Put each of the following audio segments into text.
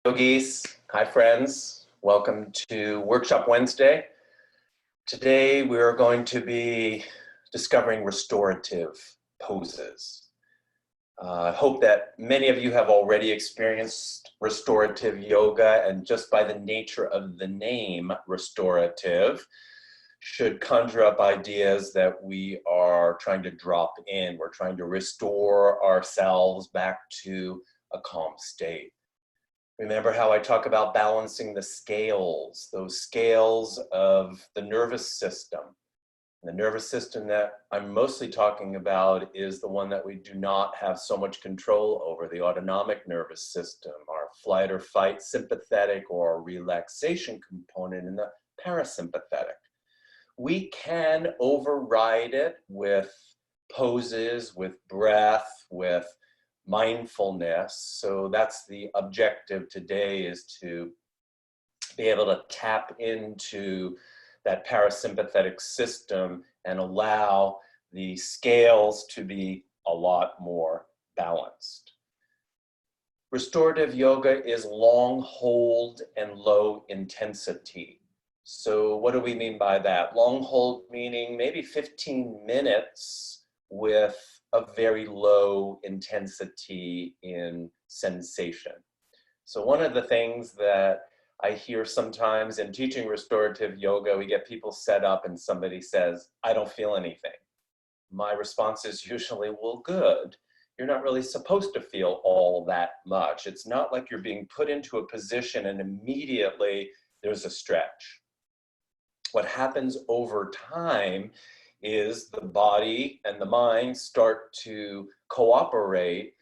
Yogis, hi friends, welcome to Workshop Wednesday. Today we're going to be discovering restorative poses. I hope that many of you have already experienced restorative yoga, and just by the nature of the name restorative should conjure up ideas that we are trying to drop in. We're trying to restore ourselves back to a calm state. Remember how I talk about balancing the scales, those scales of the nervous system. The nervous system that I'm mostly talking about is the one that we do not have so much control over, the autonomic nervous system, our flight or fight sympathetic or relaxation component in the parasympathetic. We can override it with poses, with breath, with mindfulness. So that's the objective today, is to be able to tap into that parasympathetic system and allow the scales to be a lot more balanced. Restorative yoga is long hold and low intensity. So what do we mean by that? Long hold meaning maybe 15 minutes with a very low intensity in sensation. So one of the things that I hear sometimes in teaching restorative yoga, we get people set up and somebody says, I don't feel anything. My response is usually, well, good. You're not really supposed to feel all that much. It's not like you're being put into a position and immediately there's a stretch. What happens over time is the body and the mind start to cooperate,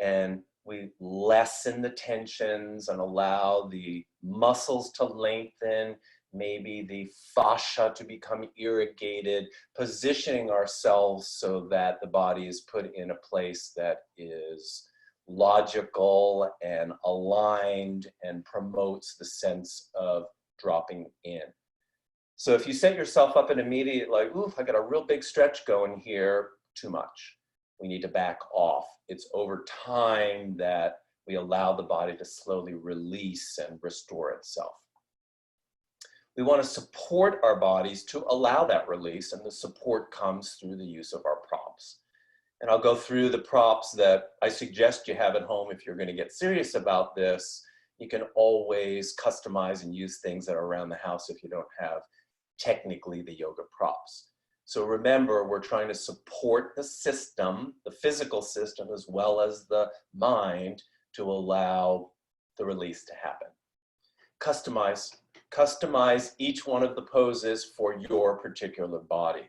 and we lessen the tensions and allow the muscles to lengthen, maybe the fascia to become irrigated, positioning ourselves so that the body is put in a place that is logical and aligned and promotes the sense of dropping in. So if you set yourself up and immediately like, ooh, I got a real big stretch going here, too much. We need to back off. It's over time that we allow the body to slowly release and restore itself. We want to support our bodies to allow that release, and the support comes through the use of our props. And I'll go through the props that I suggest you have at home if you're going to get serious about this. You can always customize and use things that are around the house if you don't have technically the yoga props. So remember, we're trying to support the system, the physical system, as well as the mind, to allow the release to happen. Customize each one of the poses for your particular body.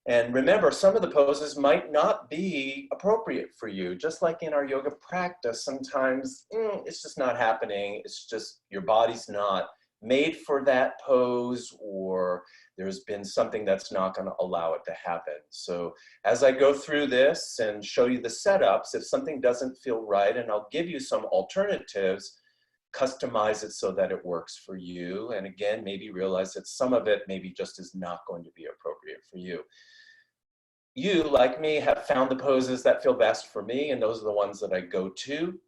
And remember, some of the poses might not be appropriate for you. Just like in our yoga practice, sometimes it's just not happening. It's just your body's not made for that pose, or there's been something that's not going to allow it to happen. So as I go through this and show you the setups, if something doesn't feel right, and I'll give you some alternatives, customize it so that it works for you. And again, maybe realize that some of it maybe just is not going to be appropriate for you. You, like me, have found the poses that feel best for me, and those are the ones that I go to.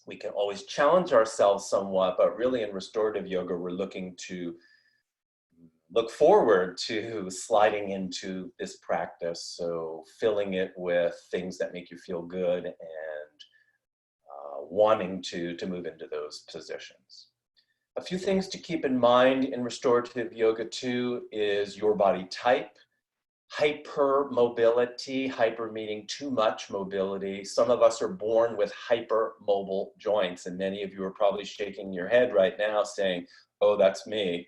We can always challenge ourselves somewhat, but really in restorative yoga, we're looking to look forward to sliding into this practice. So filling it with things that make you feel good and wanting to move into those positions. A few things to keep in mind in restorative yoga too is your body type. Hypermobility, hyper meaning too much mobility. Some of us are born with hypermobile joints, and many of you are probably shaking your head right now saying, oh, that's me.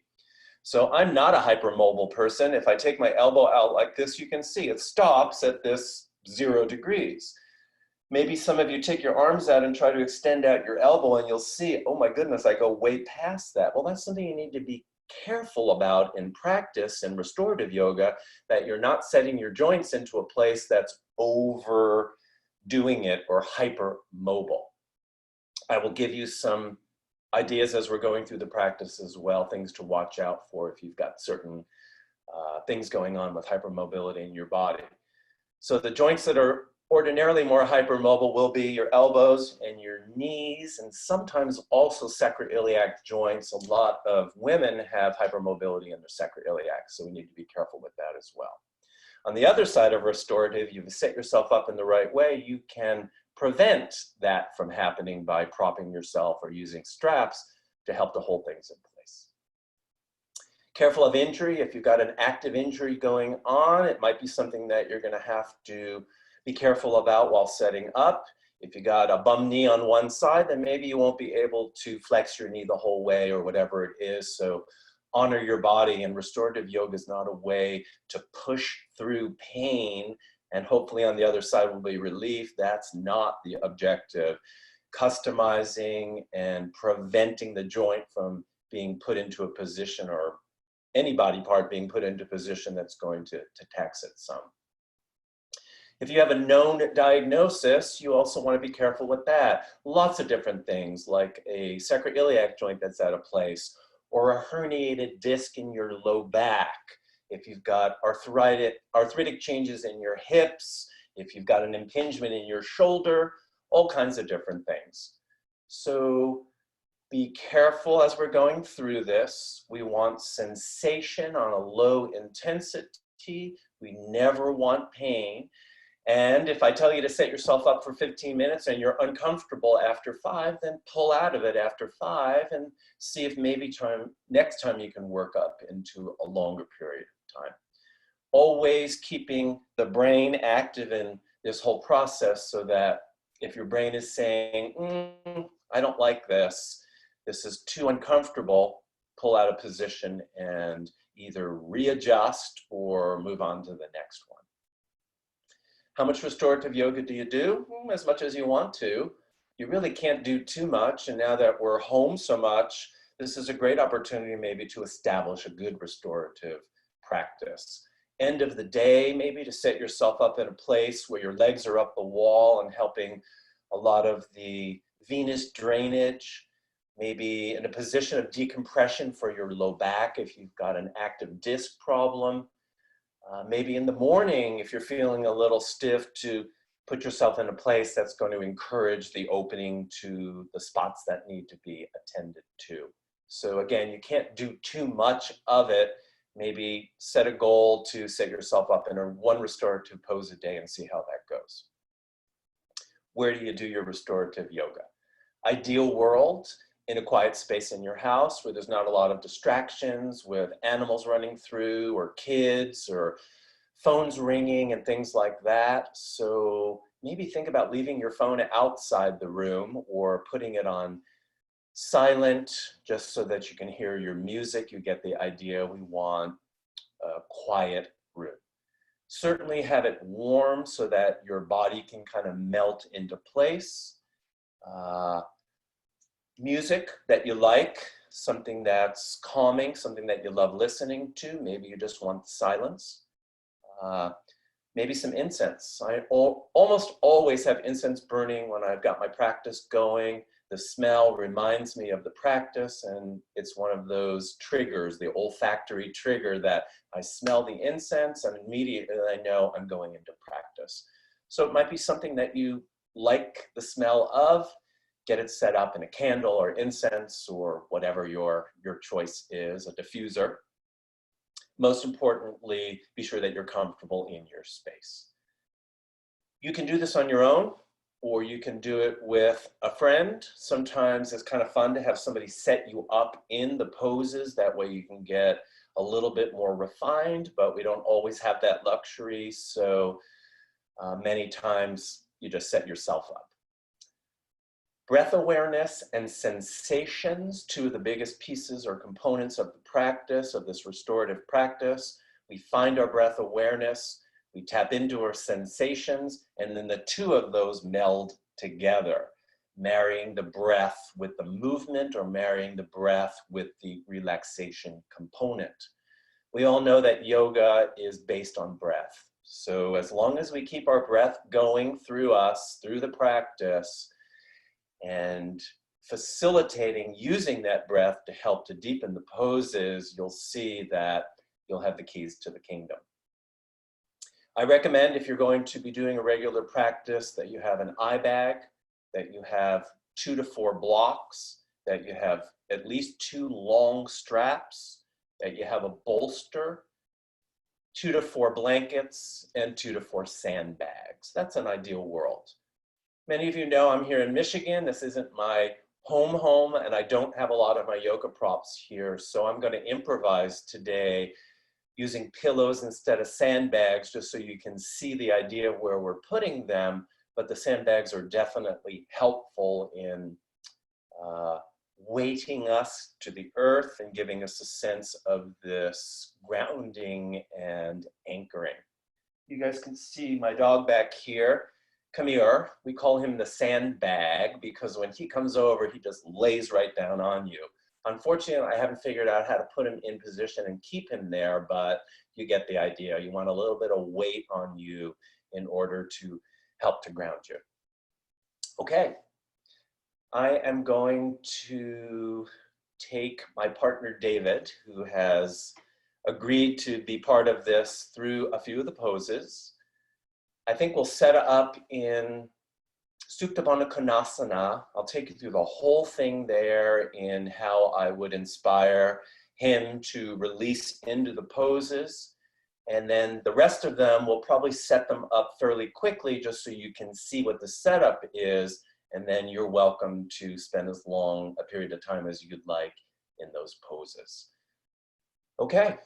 So I'm not a hypermobile person. If I take my elbow out like this, you can see it stops at this 0 degrees. Maybe some of you take your arms out and try to extend out your elbow, and you'll see, oh my goodness, I go way past that. Well, that's something you need to be careful about in practice in restorative yoga, that you're not setting your joints into a place that's overdoing it or hypermobile. I will give you some ideas as we're going through the practice as well, things to watch out for if you've got certain things going on with hypermobility in your body. So the joints that are Ordinarily, more hypermobile will be your elbows and your knees, and sometimes also sacroiliac joints. A lot of women have hypermobility in their sacroiliac, so we need to be careful with that as well. On the other side of restorative, you've set yourself up in the right way, you can prevent that from happening by propping yourself or using straps to help to hold things in place. Careful of injury. If you've got an active injury going on, it might be something that you're going to have to be careful about while setting up. If you got a bum knee on one side, then maybe you won't be able to flex your knee the whole way or whatever it is. So honor your body, and restorative yoga is not a way to push through pain and hopefully on the other side will be relief. That's not the objective. Customizing and preventing the joint from being put into a position, or any body part being put into a position that's going to tax it some. If you have a known diagnosis, you also want to be careful with that. Lots of different things, like a sacroiliac joint that's out of place, or a herniated disc in your low back. If you've got arthritic changes in your hips, if you've got an impingement in your shoulder, all kinds of different things. So be careful as we're going through this. We want sensation on a low intensity. We never want pain. And if I tell you to set yourself up for 15 minutes and you're uncomfortable after 5, then pull out of it after 5 and see if maybe next time you can work up into a longer period of time. Always keeping the brain active in this whole process, so that if your brain is saying, I don't like this, this is too uncomfortable, pull out of position and either readjust or move on to the next one. How much restorative yoga do you do? As much as you want to. You really can't do too much, and now that we're home so much, this is a great opportunity maybe to establish a good restorative practice. End of the day, maybe to set yourself up in a place where your legs are up the wall and helping a lot of the venous drainage, maybe in a position of decompression for your low back if you've got an active disc problem. Maybe in the morning, if you're feeling a little stiff, to put yourself in a place that's going to encourage the opening to the spots that need to be attended to. So again, you can't do too much of it. Maybe set a goal to set yourself up in one restorative pose a day and see how that goes. Where do you do your restorative yoga? Ideal world, in a quiet space in your house where there's not a lot of distractions with animals running through or kids or phones ringing and things like that. So maybe think about leaving your phone outside the room or putting it on silent just so that you can hear your music. You get the idea. We want a quiet room. Certainly have it warm so that your body can kind of melt into place. Music that you like, something that's calming, something that you love listening to. Maybe you just want silence. Maybe some incense. I almost always have incense burning when I've got my practice going. The smell reminds me of the practice, and it's one of those triggers, the olfactory trigger, that I smell the incense and immediately I know I'm going into practice. So it might be something that you like the smell of. Get it set up in a candle or incense or whatever your choice is, a diffuser. Most importantly, be sure that you're comfortable in your space. You can do this on your own, or you can do it with a friend. Sometimes it's kind of fun to have somebody set you up in the poses. That way you can get a little bit more refined, but we don't always have that luxury. So many times you just set yourself up. Breath awareness and sensations, two of the biggest pieces or components of the practice, of this restorative practice. We find our breath awareness, we tap into our sensations, and then the two of those meld together, marrying the breath with the movement or marrying the breath with the relaxation component. We all know that yoga is based on breath. So as long as we keep our breath going through us, through the practice, and facilitating using that breath to help to deepen the poses, you'll see that you'll have the keys to the kingdom. I recommend if you're going to be doing a regular practice that you have an eye bag, that you have 2 to 4 blocks, that you have at least 2 long straps, that you have a bolster, 2 to 4 blankets, and 2 to 4 sandbags. That's an ideal world. Many of you know I'm here in Michigan. This isn't my home, and I don't have a lot of my yoga props here, so I'm going to improvise today using pillows instead of sandbags, just so you can see the idea of where we're putting them, but the sandbags are definitely helpful in weighting us to the earth and giving us a sense of this grounding and anchoring. You guys can see my dog back here. Come here. We call him the sandbag because when he comes over, he just lays right down on you. Unfortunately, I haven't figured out how to put him in position and keep him there, but you get the idea. You want a little bit of weight on you in order to help to ground you. Okay, I am going to take my partner David, who has agreed to be part of this through a few of the poses. I think we'll set up in Supta Baddha Konasana. I'll take you through the whole thing there in how I would inspire him to release into the poses. And then the rest of them, we'll probably set them up fairly quickly just so you can see what the setup is. And then you're welcome to spend as long a period of time as you'd like in those poses. Okay,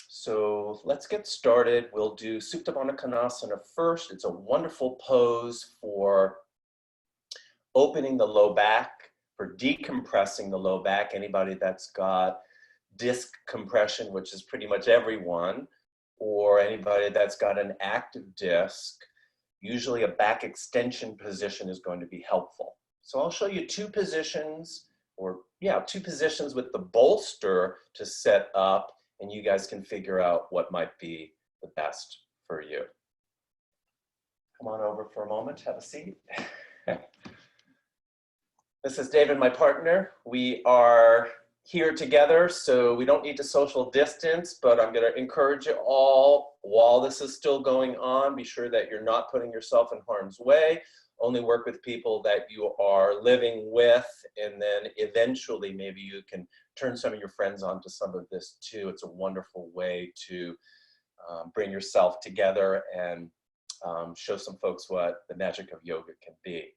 so let's get started. We'll do Supta Baddha Konasana first. It's a wonderful pose for opening the low back, for decompressing the low back. Anybody that's got disc compression, which is pretty much everyone, or anybody that's got an active disc, usually a back extension position is going to be helpful. So I'll show you 2 positions, or yeah, 2 positions with the bolster to set up, and you guys can figure out what might be the best for you. Come on over for a moment, have a seat. This is David, my partner. We are here together, so we don't need to social distance, but I'm going to encourage you all, while this is still going on, be sure that you're not putting yourself in harm's way. Only work with people that you are living with, and then eventually maybe you can turn some of your friends onto some of this too. It's a wonderful way to bring yourself together and show some folks what the magic of yoga can be.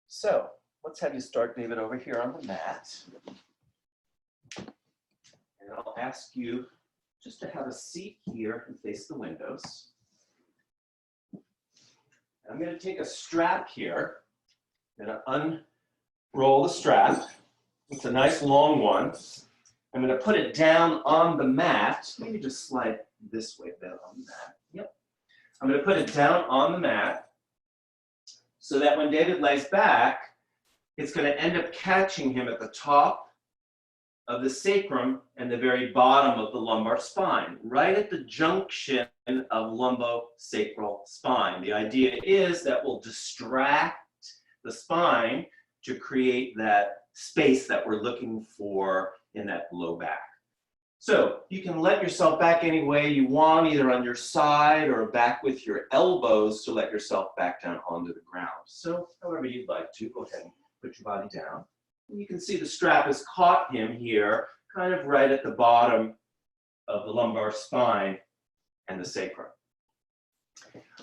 So let's have you start, David, over here on the mat. And I'll ask you just to have a seat here and face the windows. I'm going to take a strap here. I'm going to unroll the strap. It's a nice long one. I'm going to put it down on the mat. Maybe just slide this way down on the mat. Yep. I'm going to put it down on the mat so that when David lays back, it's going to end up catching him at the top of the sacrum and the very bottom of the lumbar spine, right at the junction of lumbosacral spine. The idea is that we'll distract the spine to create that space that we're looking for in that low back. So you can let yourself back any way you want, either on your side or back with your elbows to let yourself back down onto the ground. So however you'd like to, go ahead and put your body down. And you can see the strap has caught him here, kind of right at the bottom of the lumbar spine and the sacrum.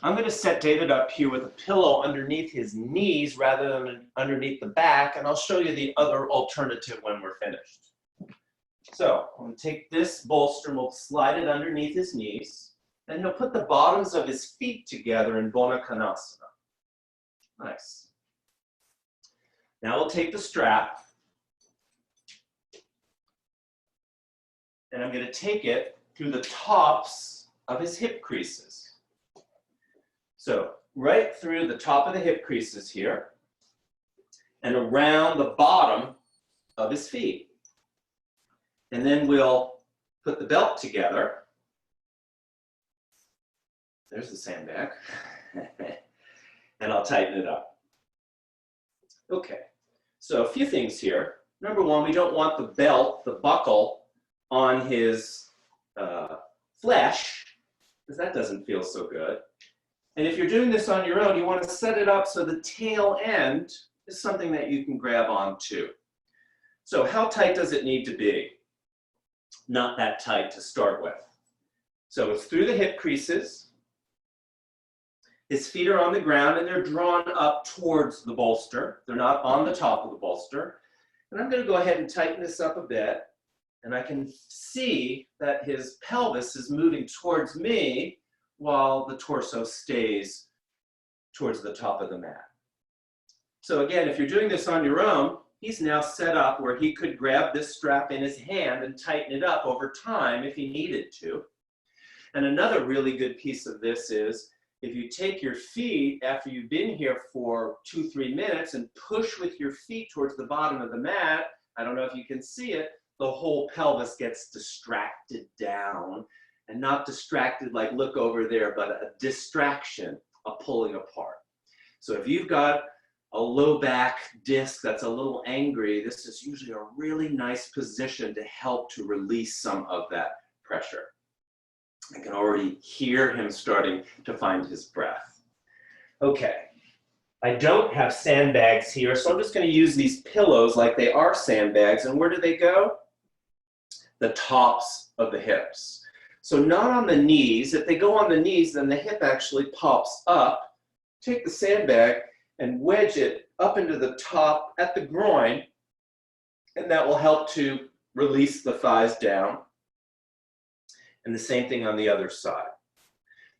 I'm going to set David up here with a pillow underneath his knees rather than underneath the back, and I'll show you the other alternative when we're finished. So I'm going to take this bolster and we'll slide it underneath his knees, and he'll put the bottoms of his feet together in Baddha Konasana. Nice. Now we'll take the strap, and I'm going to take it through the tops of his hip creases. So right through the top of the hip creases here, and around the bottom of his feet. And then we'll put the belt together. There's the sandbag. And I'll tighten it up. Okay, so a few things here. Number one, we don't want the belt, the buckle, on his flesh. because that doesn't feel so good. And if you're doing this on your own, you want to set it up so the tail end is something that you can grab onto. So how tight does it need to be? Not that tight to start with. So it's through the hip creases. His feet are on the ground and they're drawn up towards the bolster. They're not on the top of the bolster. And I'm going to go ahead and tighten this up a bit. And I can see that his pelvis is moving towards me while the torso stays towards the top of the mat. So again, if you're doing this on your own, he's now set up where he could grab this strap in his hand and tighten it up over time if he needed to. And another really good piece of this is if you take your feet after you've been here for 2-3 minutes and push with your feet towards the bottom of the mat, I don't know if you can see it, the whole pelvis gets distracted down. And not distracted like look over there, but a distraction, a pulling apart. So if you've got a low back disc that's a little angry, this is usually a really nice position to help to release some of that pressure. I can already hear him starting to find his breath. Okay, I don't have sandbags here, so I'm just going to use these pillows like they are sandbags. And where do they go? The tops of the hips. So not on the knees. If they go on the knees, then the hip actually pops up. Take the sandbag and wedge it up into the top at the groin, and that will help to release the thighs down. And the same thing on the other side.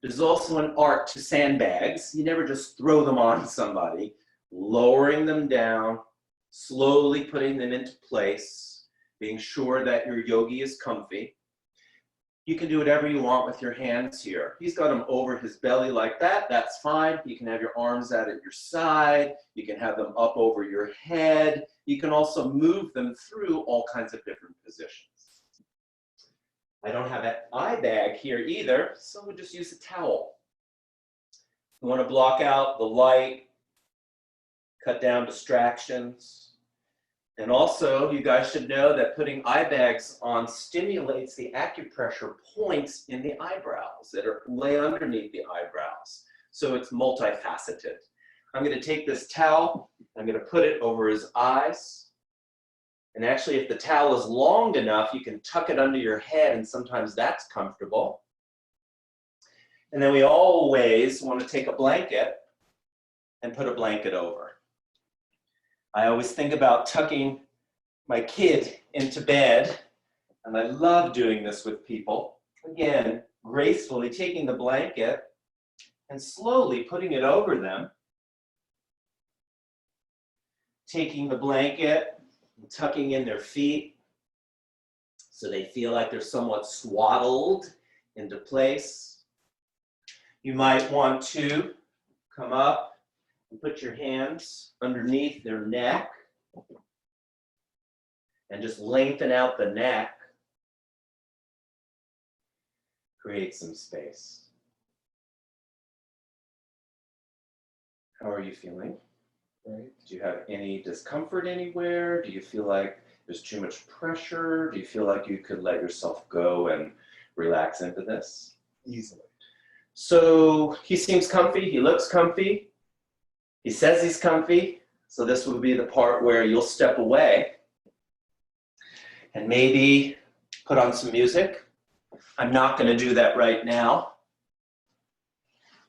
There's also an art to sandbags. You never just throw them on somebody. Lowering them down, slowly putting them into place, being sure that your yogi is comfy. You can do whatever you want with your hands here. He's got them over his belly like that. That's fine. You can have your arms out at your side. You can have them up over your head. You can also move them through all kinds of different positions. I don't have an eye bag here either, so we'll just use a towel. You want to block out the light, cut down distractions. And also, you guys should know that putting eye bags on stimulates the acupressure points in the eyebrows that lay underneath the eyebrows. So it's multifaceted. I'm going to take this towel, I'm going to put it over his eyes. And actually, if the towel is long enough, you can tuck it under your head, and sometimes that's comfortable. And then we always want to take a blanket and put a blanket over. I always think about tucking my kid into bed, and I love doing this with people. Again, gracefully taking the blanket and slowly putting it over them. Taking the blanket and tucking in their feet so they feel like they're somewhat swaddled into place. You might want to come up and put your hands underneath their neck and just lengthen out the neck. Create some space. How are you feeling? Right. Do you have any discomfort anywhere? Do you feel like there's too much pressure? Do you feel like you could let yourself go and relax into this? Easily. So he seems comfy, he looks comfy, he says he's comfy, so this would be the part where you'll step away and maybe put on some music. I'm not going to do that right now,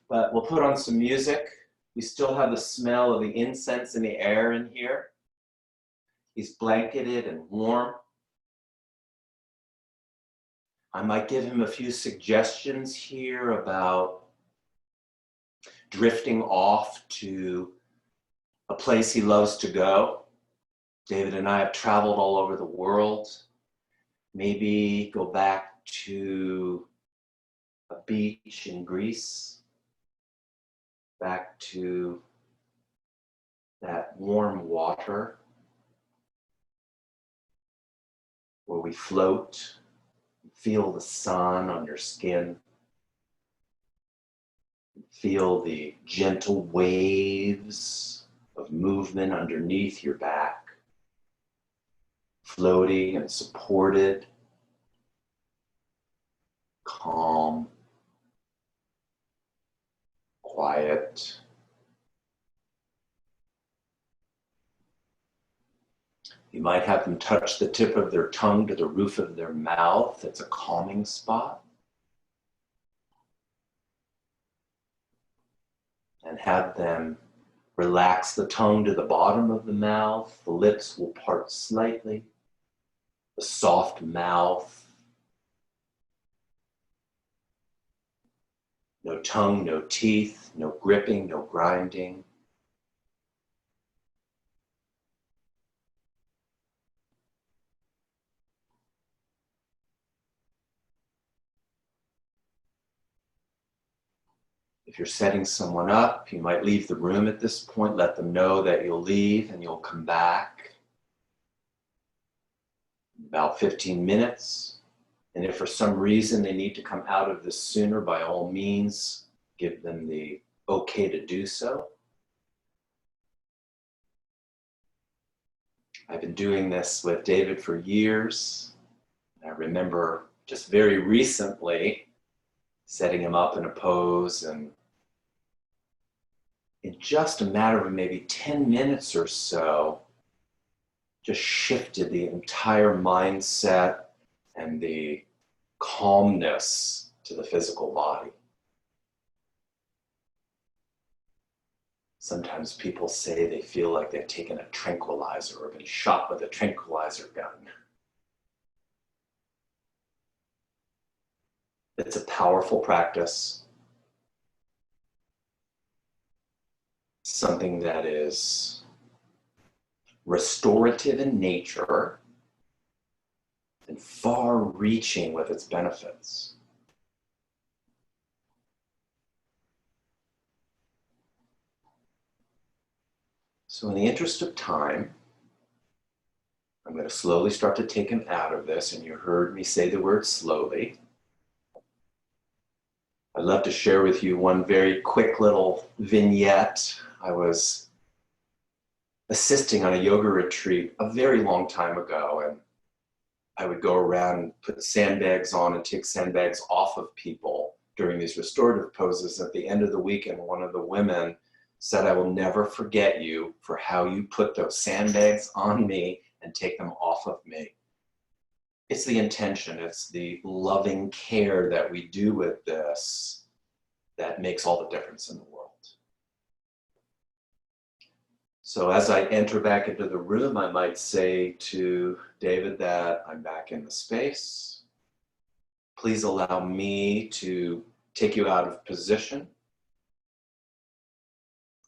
but we'll put on some music. We still have the smell of the incense in the air in here. He's blanketed and warm. I might give him a few suggestions here about drifting off to a place he loves to go. David and I have traveled all over the world. Maybe go back to a beach in Greece. Back to that warm water where we float, feel the sun on your skin, feel the gentle waves of movement underneath your back, floating and supported, calm, quiet. You might have them touch the tip of their tongue to the roof of their mouth. It's a calming spot. And have them relax the tongue to the bottom of the mouth. The lips will part slightly. The soft mouth. No tongue, no teeth, no gripping, no grinding. If you're setting someone up, you might leave the room at this point. Let them know that you'll leave and you'll come back in about 15 minutes. And if for some reason they need to come out of this sooner, by all means, give them the okay to do so. I've been doing this with David for years. I remember just very recently setting him up in a pose, and in just a matter of maybe 10 minutes or so, just shifted the entire mindset and the calmness to the physical body. Sometimes people say they feel like they've taken a tranquilizer or been shot with a tranquilizer gun. It's a powerful practice. Something that is restorative in nature and far-reaching with its benefits. So in the interest of time, I'm going to slowly start to take him out of this, and you heard me say the word slowly. I'd love to share with you one very quick little vignette. I was assisting on a yoga retreat a very long time ago, and I would go around and put sandbags on and take sandbags off of people during these restorative poses. At the end of the weekend, one of the women said, "I will never forget you for how you put those sandbags on me and take them off of me." It's the intention, it's the loving care that we do with this that makes all the difference in the world. So as I enter back into the room, I might say to David that I'm back in the space. Please allow me to take you out of position.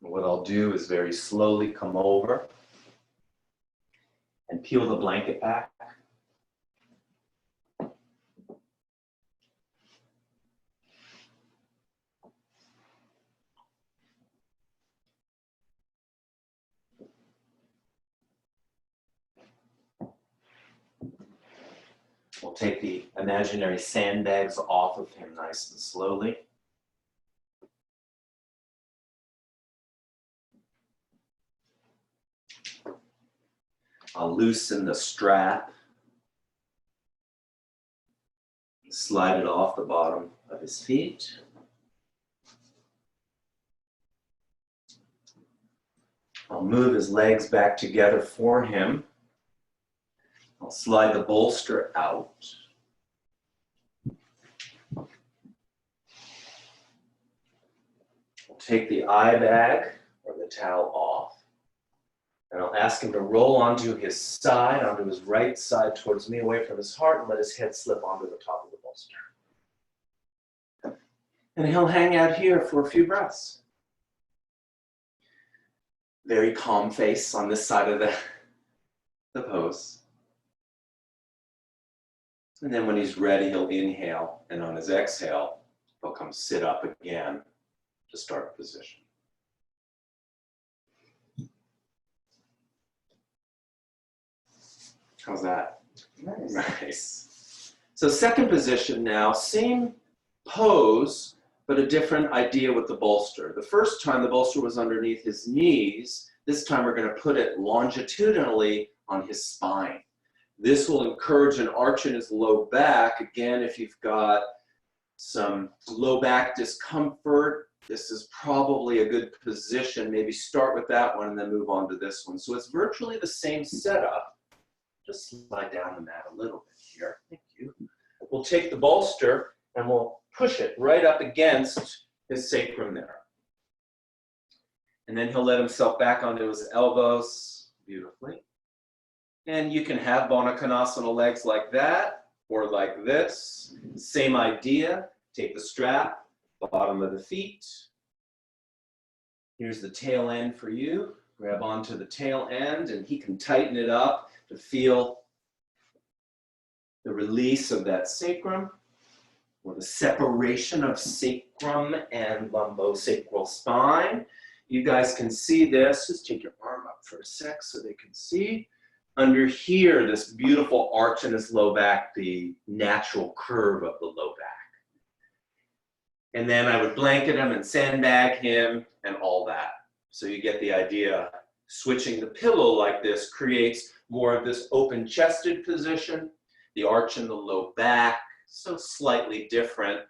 And what I'll do is very slowly come over and peel the blanket back. We'll take the imaginary sandbags off of him nice and slowly. I'll loosen the strap, slide it off the bottom of his feet. I'll move his legs back together for him. I'll slide the bolster out. I'll take the eye bag or the towel off, and I'll ask him to roll onto his side, onto his right side towards me, away from his heart, and let his head slip onto the top of the bolster. And he'll hang out here for a few breaths. Very calm face on this side of the pose. And then when he's ready, he'll inhale, and on his exhale, he'll come sit up again to start position. How's that? Nice. Nice. So second position now, same pose, but a different idea with the bolster. The first time the bolster was underneath his knees. This time we're going to put it longitudinally on his spine. This will encourage an arch in his low back. Again, if you've got some low back discomfort, this is probably a good position. Maybe start with that one and then move on to this one. So it's virtually the same setup. Just slide down the mat a little bit here. Thank you. We'll take the bolster and we'll push it right up against his sacrum there. And then he'll let himself back onto his elbows beautifully. And you can have Baddha Konasana legs like that or like this. Same idea. Take the strap, bottom of the feet. Here's the tail end for you. Grab onto the tail end and he can tighten it up to feel the release of that sacrum or the separation of sacrum and lumbosacral spine. You guys can see this. Just take your arm up for a sec so they can see. Under here, this beautiful arch in his low back, the natural curve of the low back. And then I would blanket him and sandbag him and all that. So you get the idea. Switching the pillow like this creates more of this open-chested position, the arch in the low back, so slightly different.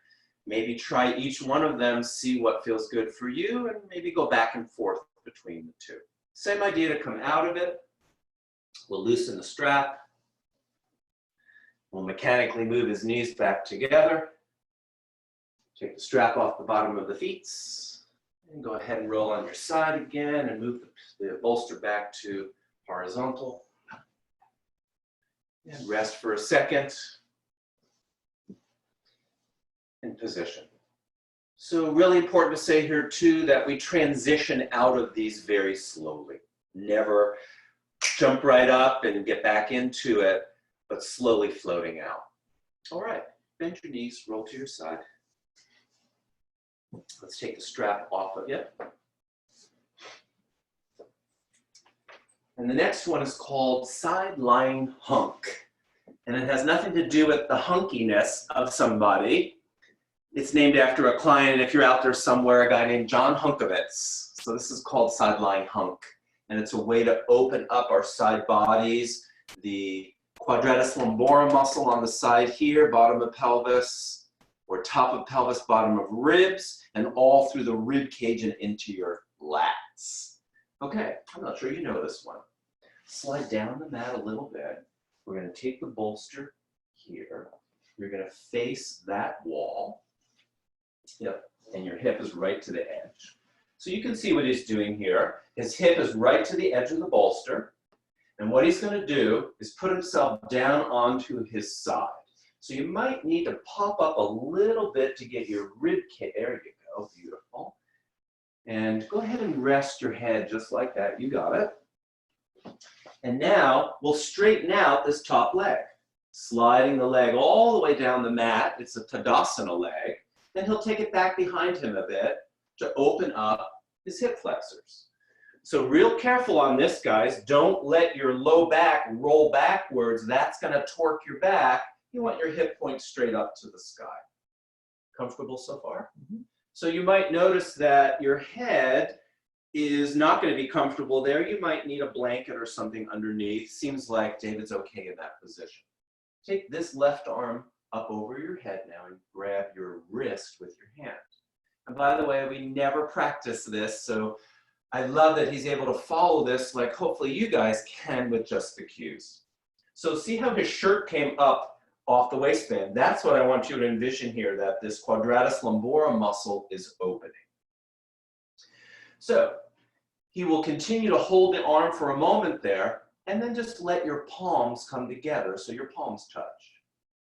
Maybe try each one of them, see what feels good for you, and maybe go back and forth between the two. Same idea to come out of it. We'll loosen the strap. We'll mechanically move his knees back together. Take the strap off the bottom of the feet. And go ahead and roll on your side again and move the bolster back to horizontal. And rest for a second. And position. So really important to say here too that we transition out of these very slowly. Never jump right up and get back into it, but slowly floating out. All right, bend your knees, roll to your side. Let's take the strap off of you. And the next one is called side lying hunk. And it has nothing to do with the hunkiness of somebody. It's named after a client, if you're out there somewhere, a guy named John Hunkovitz. So this is called side lying hunk. And it's a way to open up our side bodies, the quadratus lumborum muscle on the side here, bottom of pelvis, or top of pelvis, bottom of ribs, and all through the rib cage and into your lats. Okay, I'm not sure you know this one. Slide down the mat a little bit. We're going to take the bolster here. You're going to face that wall. Yep, and your hip is right to the edge. So you can see what he's doing here. His hip is right to the edge of the bolster. And what he's going to do is put himself down onto his side. So you might need to pop up a little bit to get your rib cage. There you go, beautiful. And go ahead and rest your head just like that. You got it. And now we'll straighten out this top leg. Sliding the leg all the way down the mat. It's a Tadasana leg. Then he'll take it back behind him a bit to open up his hip flexors. So real careful on this, guys. Don't let your low back roll backwards. That's going to torque your back. You want your hip point straight up to the sky. Comfortable so far? Mm-hmm. So you might notice that your head is not going to be comfortable there. You might need a blanket or something underneath. Seems like David's okay in that position. Take this left arm up over your head now and grab your wrist with your hand. And by the way, we never practice this, so I love that he's able to follow this like hopefully you guys can with just the cues. So see how his shirt came up off the waistband? That's what I want you to envision here, that this quadratus lumborum muscle is opening. So he will continue to hold the arm for a moment there, and then just let your palms come together so your palms touch.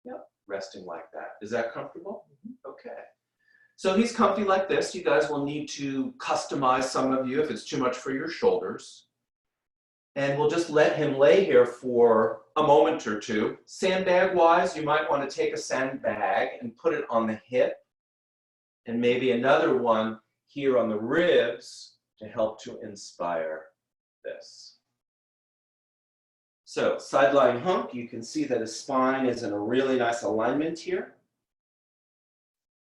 Yep, resting like that. Is that comfortable? Mm-hmm. Okay. So he's comfy like this. You guys will need to customize, some of you, if it's too much for your shoulders. And we'll just let him lay here for a moment or two. Sandbag-wise, you might want to take a sandbag and put it on the hip, and maybe another one here on the ribs to help to inspire this. So side lying hunk, you can see that his spine is in a really nice alignment here.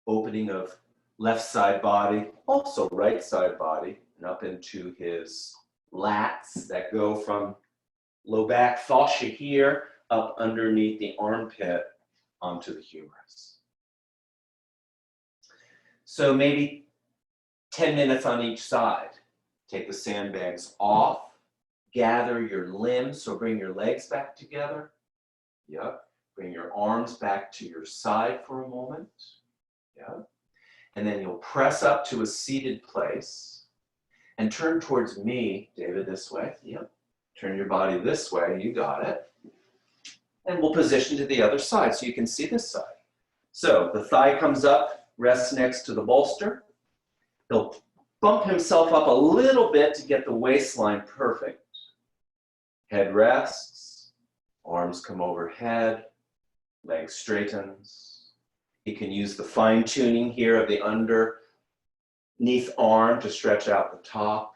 Opening of left side body, also right side body, and up into his lats that go from low back fascia here up underneath the armpit onto the humerus. So maybe 10 minutes on each side. Take the sandbags off, gather your limbs, so bring your legs back together. Yep. Bring your arms back to your side for a moment. Yep. And then you'll press up to a seated place and turn towards me, David, this way. Yep. Turn your body this way, you got it. And we'll position to the other side so you can see this side. So the thigh comes up, rests next to the bolster. He'll bump himself up a little bit to get the waistline perfect. Head rests, arms come overhead, leg straightens. He can use the fine tuning here of the underneath arm to stretch out the top.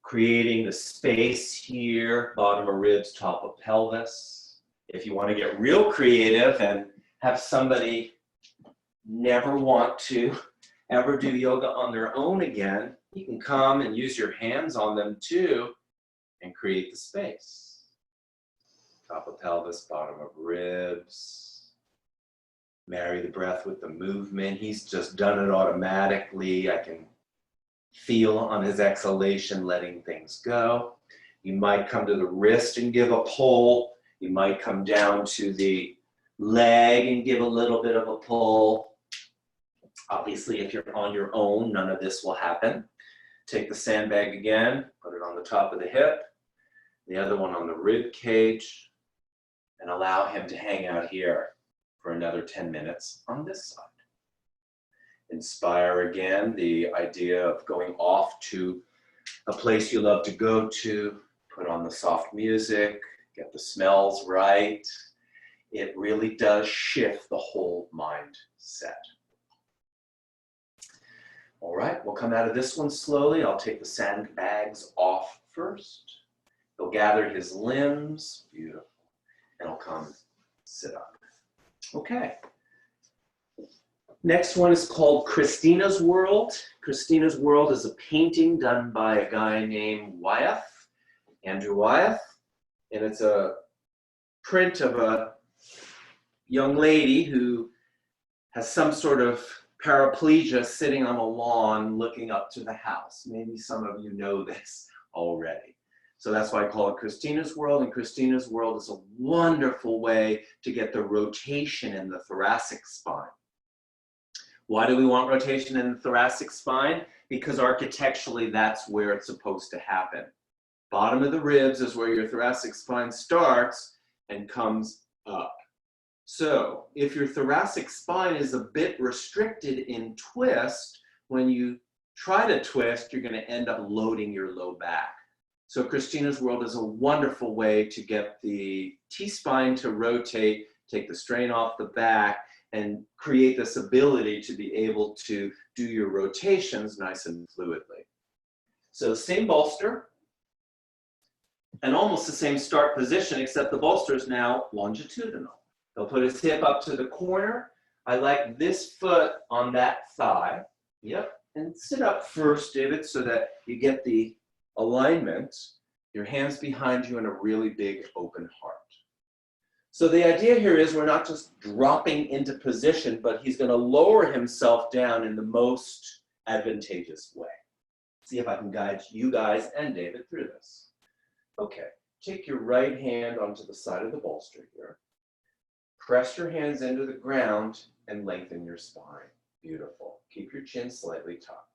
Creating the space here, bottom of ribs, top of pelvis. If you want to get real creative and have somebody never want to ever do yoga on their own again, you can come and use your hands on them too and create the space. Top of pelvis, bottom of ribs. Marry the breath with the movement. He's just done it automatically. I can feel on his exhalation letting things go. You might come to the wrist and give a pull. You might come down to the leg and give a little bit of a pull. Obviously, if you're on your own, none of this will happen. Take the sandbag again, put it on the top of the hip, the other one on the rib cage, and allow him to hang out here for another 10 minutes on this side. Inspire again, the idea of going off to a place you love to go to, put on the soft music, get the smells right. It really does shift the whole mindset. All right, we'll come out of this one slowly. I'll take the sandbags off first. He'll gather his limbs, beautiful, and he'll come sit up. Okay. Next one is called Christina's World. Christina's World is a painting done by a guy named Wyeth, Andrew Wyeth, and it's a print of a young lady who has some sort of paraplegia sitting on a lawn looking up to the house. Maybe some of you know this already. So that's why I call it Christina's World, and Christina's World is a wonderful way to get the rotation in the thoracic spine. Why do we want rotation in the thoracic spine? Because architecturally, that's where it's supposed to happen. Bottom of the ribs is where your thoracic spine starts and comes up. So if your thoracic spine is a bit restricted in twist, when you try to twist, you're going to end up loading your low back. So Christina's World is a wonderful way to get the T-spine to rotate, take the strain off the back, and create this ability to be able to do your rotations nice and fluidly. So same bolster, and almost the same start position, except the bolster is now longitudinal. He'll put his hip up to the corner. I like this foot on that thigh. Yep, and sit up first, David, so that you get the alignment. Your hands behind you and a really big open heart. So the idea here is we're not just dropping into position, but he's going to lower himself down in the most advantageous way. See if I can guide you guys and David through this. Okay, take your right hand onto the side of the bolster here. Press your hands into the ground and lengthen your spine. Beautiful. Keep your chin slightly tucked.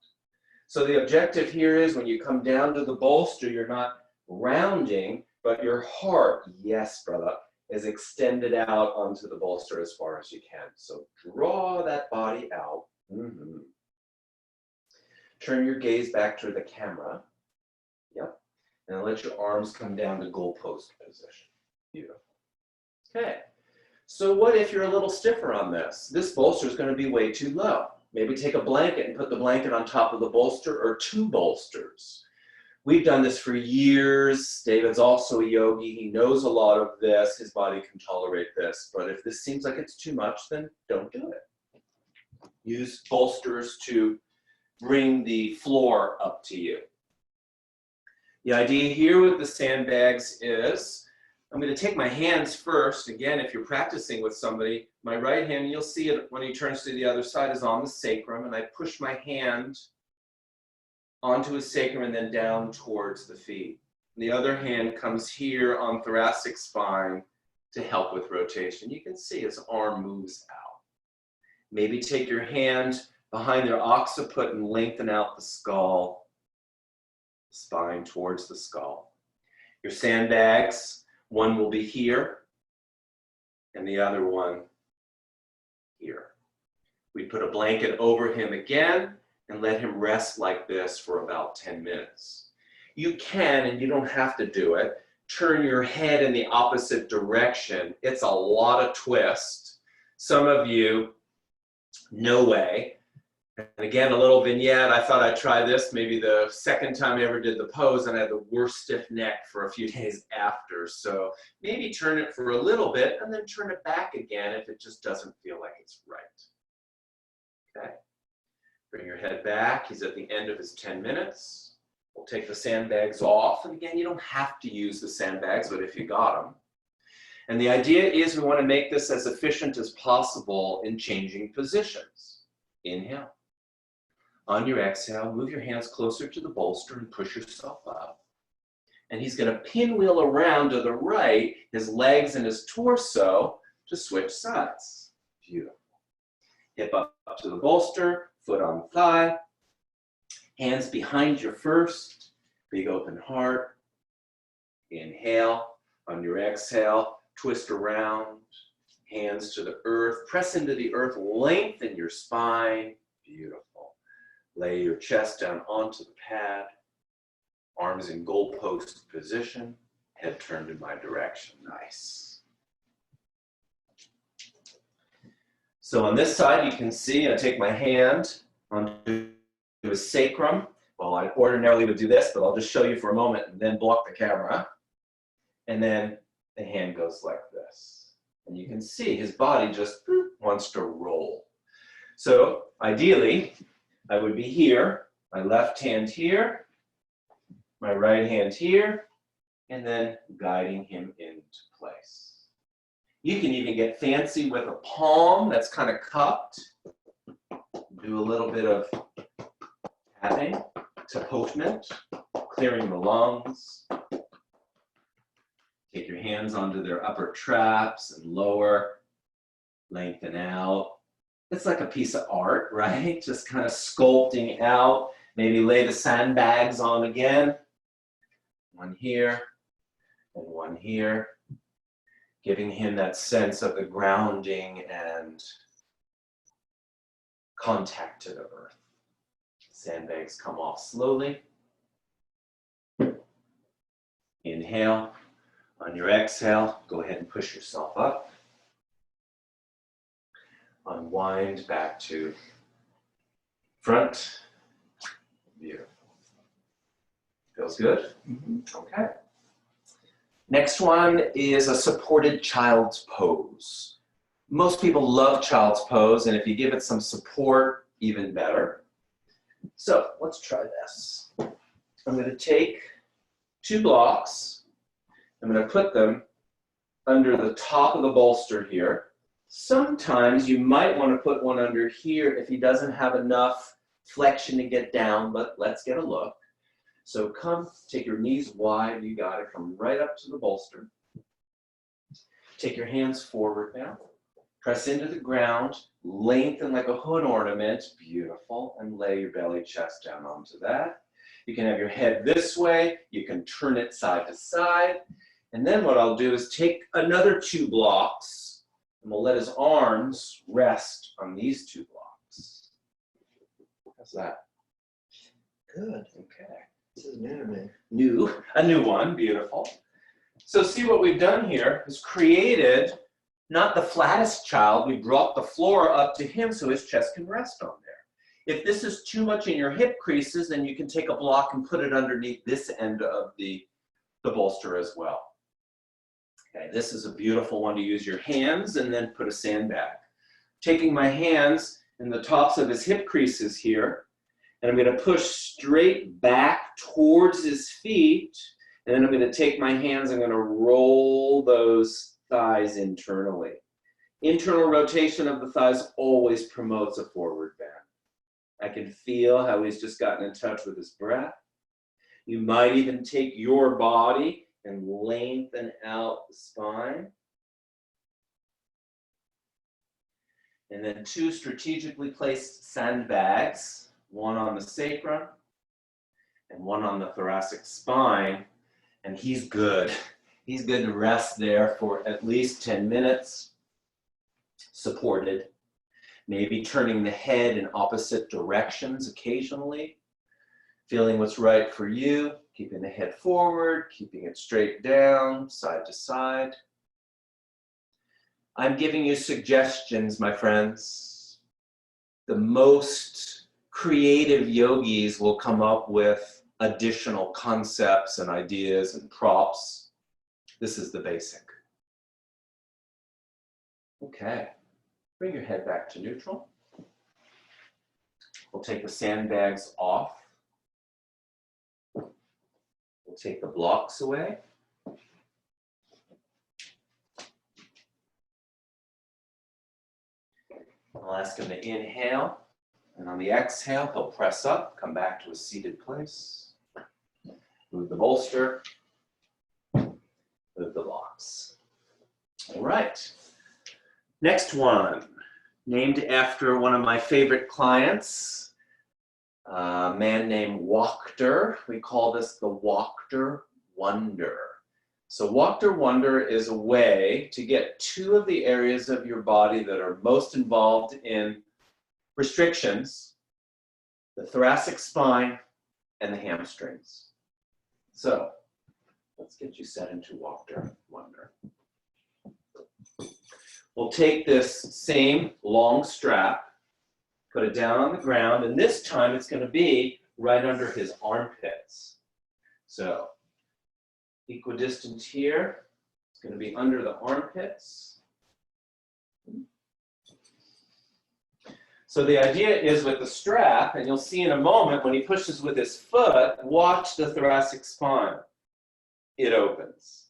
So the objective here is when you come down to the bolster, you're not rounding, but your heart, yes, brother, is extended out onto the bolster as far as you can. So draw that body out. Turn your gaze back to the camera. Yep. And let your arms come down to goalpost position. Beautiful. Okay. So what if you're a little stiffer on this? This bolster is going to be way too low. Maybe take a blanket and put the blanket on top of the bolster, or two bolsters. We've done this for years. David's also a yogi. He knows a lot of this. His body can tolerate this. But if this seems like it's too much, then don't do it. Use bolsters to bring the floor up to you. The idea here with the sandbags is I'm going to take my hands first. Again, if you're practicing with somebody, my right hand, you'll see it when he turns to the other side, is on the sacrum, and I push my hand onto his sacrum and then down towards the feet. And the other hand comes here on thoracic spine to help with rotation. You can see his arm moves out. Maybe take your hand behind their occiput and lengthen out the skull, spine towards the skull. Your sandbags, one will be here and the other one here. We put a blanket over him again and let him rest like this for about 10 minutes. You can, and you don't have to do it, turn your head in the opposite direction. It's a lot of twist. Some of you, no way. And again, a little vignette. I thought I'd try this maybe the second time I ever did the pose, and I had the worst stiff neck for a few days after. So maybe turn it for a little bit and then turn it back again if it just doesn't feel like it's right. Okay. Bring your head back. He's at the end of his 10 minutes. We'll take the sandbags off. And again, you don't have to use the sandbags, but if you got them. And the idea is we want to make this as efficient as possible in changing positions. Inhale. On your exhale, move your hands closer to the bolster and push yourself up. And he's going to pinwheel around to the right, his legs and his torso to switch sides. Beautiful. Hip up to the bolster, foot on thigh. Hands behind your first, big open heart. Inhale. On your exhale, twist around, hands to the earth. Press into the earth, lengthen your spine. Beautiful. Lay your chest down onto the pad, arms in goalpost position, head turned in my direction. Nice. So on this side, you can see I take my hand onto his sacrum. Well, I ordinarily would do this, but I'll just show you for a moment and then block the camera. And then the hand goes like this. And you can see his body just wants to roll. So ideally, I would be here, my left hand here, my right hand here, and then guiding him into place. You can even get fancy with a palm that's kind of cupped. Do a little bit of tapping, tapotment, clearing the lungs. Take your hands onto their upper traps and lower, lengthen out. It's like a piece of art, right? Just kind of sculpting out. Maybe lay the sandbags on again. One here and one here. Giving him that sense of the grounding and contact to the earth. Sandbags come off slowly. Inhale. On your exhale, go ahead and push yourself up. Unwind back to front. Beautiful. Feels good? Okay. Next one is a supported child's pose. Most people love child's pose, and if you give it some support, even better. So let's try this. I'm going to take 2 blocks. I'm going to put them under the top of the bolster here. Sometimes you might want to put one under here if he doesn't have enough flexion to get down, but let's get a look. So come, take your knees wide, you got it, come right up to the bolster. Take your hands forward now. Press into the ground, lengthen like a hood ornament, beautiful, and lay your belly, chest down onto that. You can have your head this way, you can turn it side to side, and then what I'll do is take another 2 blocks, and we'll let his arms rest on these 2 blocks. How's that? Good, okay. This is new to me. A new one, beautiful. So see what we've done here is created not the flattest child, we brought the floor up to him so his chest can rest on there. If this is too much in your hip creases, then you can take a block and put it underneath this end of the bolster as well. Okay, this is a beautiful one to use your hands and then put a sandbag. Taking my hands in the tops of his hip creases here, and I'm going to push straight back towards his feet And then I'm going to take my hands, I'm going to roll those thighs internally. Internal rotation of the thighs always promotes a forward bend. I can feel how he's just gotten in touch with his breath. You might even take your body and lengthen out the spine. And then 2 strategically placed sandbags, one on the sacrum and one on the thoracic spine. And he's good. He's good to rest there for at least 10 minutes, supported. Maybe turning the head in opposite directions occasionally, feeling what's right for you, keeping the head forward, keeping it straight down, side to side. I'm giving you suggestions, my friends. The most creative yogis will come up with additional concepts and ideas and props. This is the basic. Okay, bring your head back to neutral. We'll take the sandbags off. We'll take the blocks away. I'll ask him to inhale, and on the exhale, he'll press up, come back to a seated place. Move the bolster, move the blocks. All right. Next one, named after one of my favorite clients, a man named Wachter. We call this the Wachter Wonder. So Wachter Wonder is a way to get 2 of the areas of your body that are most involved in restrictions, the thoracic spine and the hamstrings. So let's get you set into Wachter Wonder. We'll take this same long strap, put it down on the ground, and this time it's going to be right under his armpits. So equidistant here, it's going to be under the armpits. So the idea is with the strap, and you'll see in a moment when he pushes with his foot, watch the thoracic spine. It opens.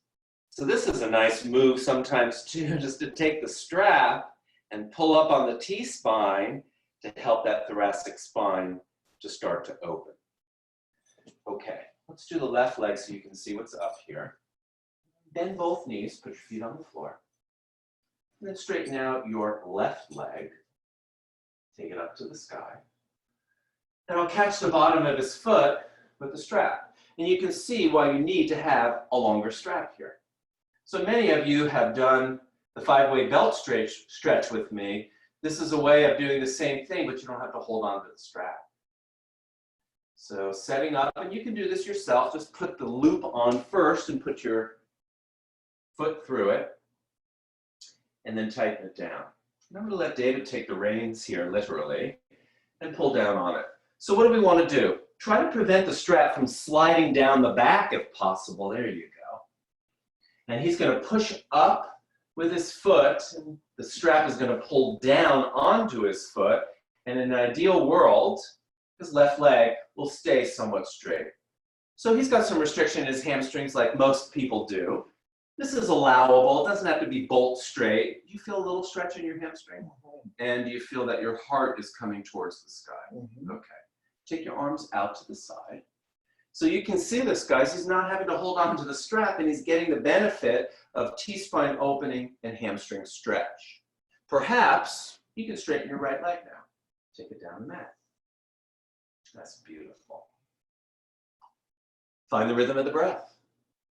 So this is a nice move sometimes too, just to take the strap and pull up on the T-spine to help that thoracic spine to start to open. Okay, let's do the left leg so you can see what's up here. Bend both knees, put your feet on the floor. And then straighten out your left leg. Take it up to the sky. And I'll catch the bottom of his foot with the strap. And you can see why you need to have a longer strap here. So many of you have done the 5-way belt stretch with me. This is a way of doing the same thing, but you don't have to hold on to the strap. So setting up, and you can do this yourself, just put the loop on first and put your foot through it, and then tighten it down. And I'm going to let David take the reins here, literally, and pull down on it. So what do we want to do? Try to prevent the strap from sliding down the back if possible. There you go. And he's going to push up with his foot, and the strap is going to pull down onto his foot. And in an ideal world, his left leg will stay somewhat straight. So he's got some restriction in his hamstrings like most people do. This is allowable. It doesn't have to be bolt straight. Do you feel a little stretch in your hamstring? And do you feel that your heart is coming towards the sky? Okay. Take your arms out to the side. So you can see this, guys. He's not having to hold on to the strap, and he's getting the benefit of T-spine opening and hamstring stretch. Perhaps you can straighten your right leg now. Take it down the mat. That's beautiful. Find the rhythm of the breath.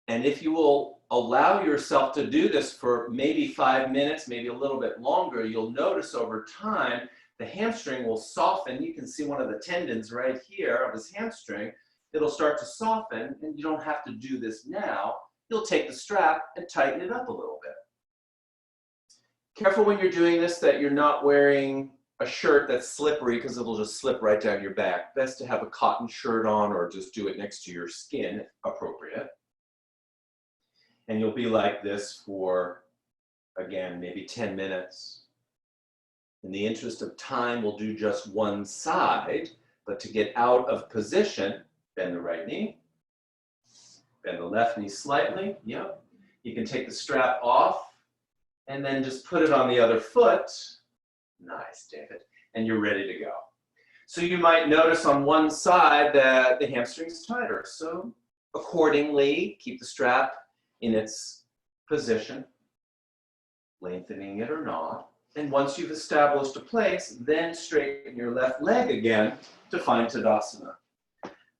And if you will allow yourself to do this for maybe 5 minutes, maybe a little bit longer, you'll notice over time the hamstring will soften. You can see one of the tendons right here of his hamstring. It'll start to soften, and you don't have to do this now. You'll take the strap and tighten it up a little bit. Careful when you're doing this that you're not wearing a shirt that's slippery, because it'll just slip right down your back. Best to have a cotton shirt on, or just do it next to your skin if appropriate. And you'll be like this for, again, maybe 10 minutes. In the interest of time, we'll do just one side, but to get out of position, bend the right knee, Bend the left knee slightly. Yep. You can take the strap off and then just put it on the other foot. Nice, David. And you're ready to go. So you might notice on one side that the hamstring's tighter. So accordingly, keep the strap in its position, lengthening it or not. And once you've established a place, then straighten your left leg again to find Tadasana.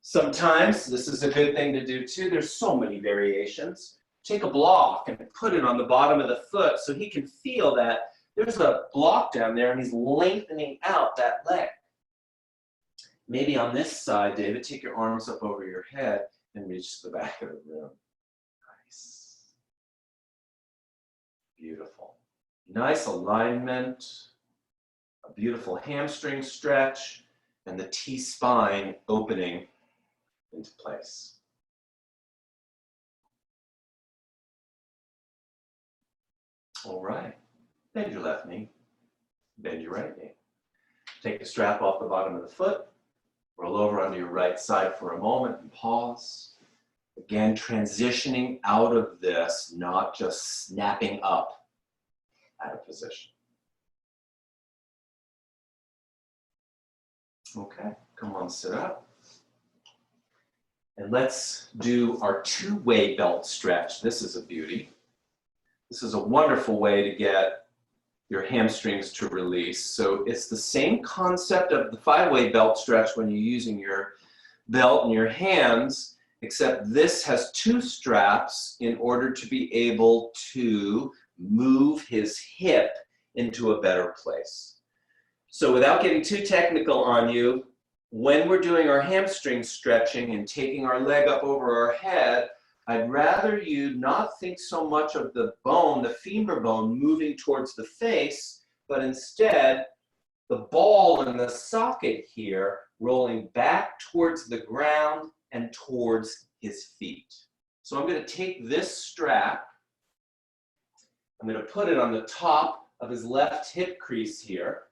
Sometimes this is a good thing to do too. There's so many variations. Take a block and put it on the bottom of the foot so he can feel that there's a block down there and he's lengthening out that leg. Maybe on this side, David, take your arms up over your head and reach to the back of the room. Nice. Beautiful. Nice alignment, a beautiful hamstring stretch, and the T-spine opening into place. All right. Bend your left knee. Bend your right knee. Take the strap off the bottom of the foot. Roll over onto your right side for a moment and pause. Again, transitioning out of this, not just snapping up out of position. Okay, come on, sit up. And let's do our two-way belt stretch. This is a beauty. This is a wonderful way to get your hamstrings to release. So it's the same concept of the five-way belt stretch when you're using your belt in your hands, except this has two straps in order to be able to move his hip into a better place. So without getting too technical on you, when we're doing our hamstring stretching and taking our leg up over our head, I'd rather you not think so much of the bone, the femur bone, moving towards the face, but instead the ball in the socket here rolling back towards the ground and towards his feet. So I'm going to take this strap, I'm going to put it on the top of his left hip crease here,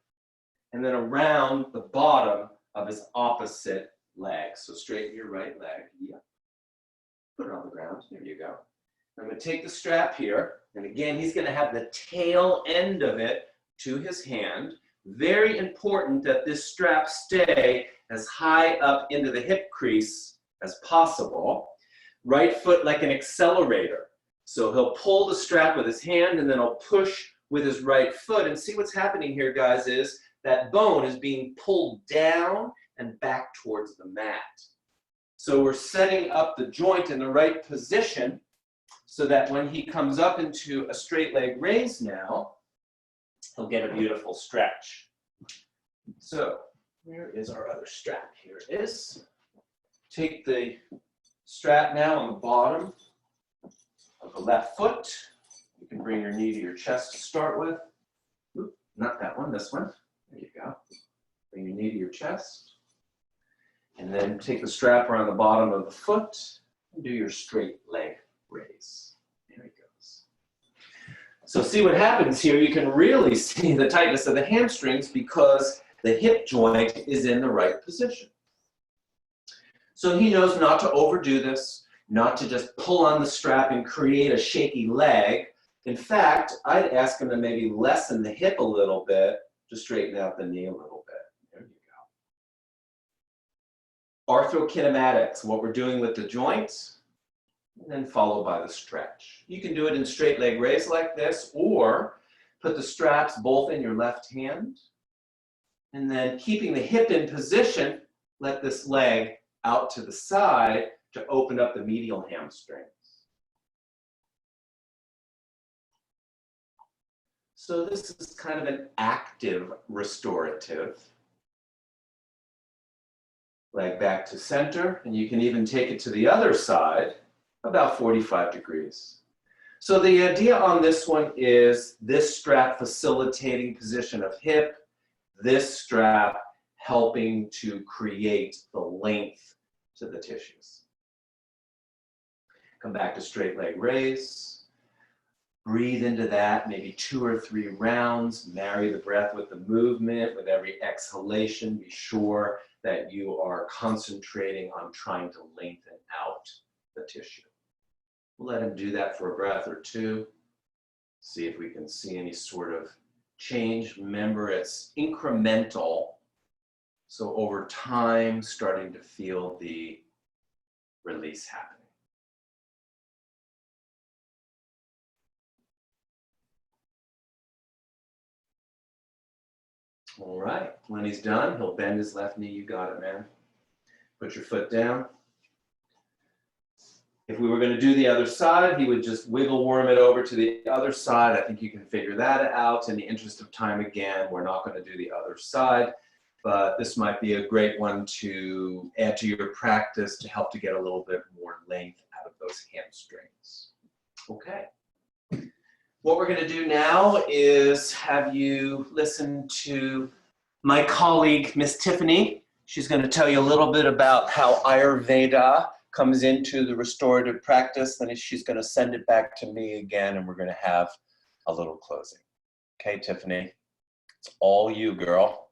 and then around the bottom of his opposite leg. So straighten your right leg. Yep. Put it on the ground. There you go. I'm going to take the strap here, and again, he's going to have the tail end of it to his hand. Very important that this strap stay as high up into the hip crease as possible. Right foot like an accelerator. So he'll pull the strap with his hand and then he'll push with his right foot. And see what's happening here, guys, is that bone is being pulled down and back towards the mat. So we're setting up the joint in the right position so that when he comes up into a straight leg raise now, he'll get a beautiful stretch. So where is our other strap? Here it is. Take the strap now on the bottom of the left foot. You can bring your knee to your chest to start with. Oop, not that one, this one. There you go. Bring your knee to your chest. And then take the strap around the bottom of the foot and do your straight leg raise. There it goes. So see what happens here. You can really see the tightness of the hamstrings because the hip joint is in the right position. So he knows not to overdo this, not to just pull on the strap and create a shaky leg. In fact, I'd ask him to maybe lessen the hip a little bit to straighten out the knee a little bit. There you go. Arthrokinematics, what we're doing with the joints, and then followed by the stretch. You can do it in straight leg raise like this, or put the straps both in your left hand, and then keeping the hip in position, let this leg out to the side to open up the medial hamstrings. So this is kind of an active restorative. Leg back to center, and you can even take it to the other side, about 45 degrees. So the idea on this one is this strap facilitating position of hip, this strap helping to create the length to the tissues. Come back to straight leg raise. Breathe into that, maybe 2 or 3 rounds. Marry the breath with the movement. With every exhalation, be sure that you are concentrating on trying to lengthen out the tissue. We'll let him do that for a breath or two. See if we can see any sort of change. Remember, it's incremental. So over time, starting to feel the release happening. All right, when he's done, he'll bend his left knee. You got it, man. Put your foot down. If we were going to do the other side, he would just wiggle worm it over to the other side. I think you can figure that out. In the interest of time, again, we're not going to do the other side, but this might be a great one to add to your practice to help to get a little bit more length out of those hamstrings. Okay. What we're going to do now is have you listen to my colleague, Miss Tiffany. She's going to tell you a little bit about how Ayurveda comes into the restorative practice. Then she's going to send it back to me again, and we're going to have a little closing. Okay, Tiffany, it's all you, girl.